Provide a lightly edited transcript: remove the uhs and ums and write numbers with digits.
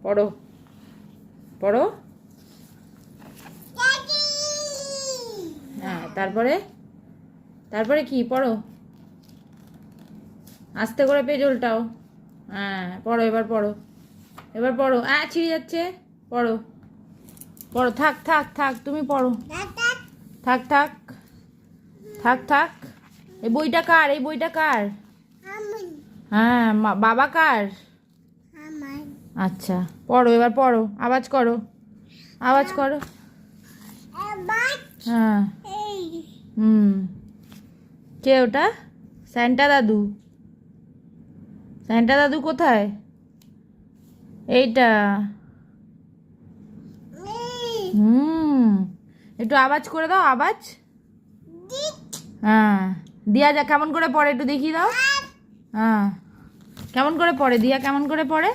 পড়ো পড়ো। হ্যাঁ, তারপরে তারপরে কি পড়ো? আস্তে করে পেজ উল্টাও। হ্যাঁ, পড়ো, এবার পড়ো, এবার পড়ো। ছিঁড়ে যাচ্ছে। পড়ো পড়ো, থাক থাক থাক, তুমি পড়ো। থাক থাক থাক থাক। এই বইটা কার? এই বইটা কার? হ্যাঁ, বাবা কার? আচ্ছা, পড়ো, এবার পড়ো, আওয়াজ করো, আওয়াজ করো। হ্যাঁ। হুম। কে ওটা? স্যান্টা দাদু? স্যান্টা দাদু কোথায়? এইটা। একটু আওয়াজ করে দাও, আওয়াজ। হ্যাঁ, দিয়া যা কেমন করে পড়ে একটু দেখিয়ে দাও। হ্যাঁ, কেমন করে পড়ে দিয়া, কেমন করে পড়ে?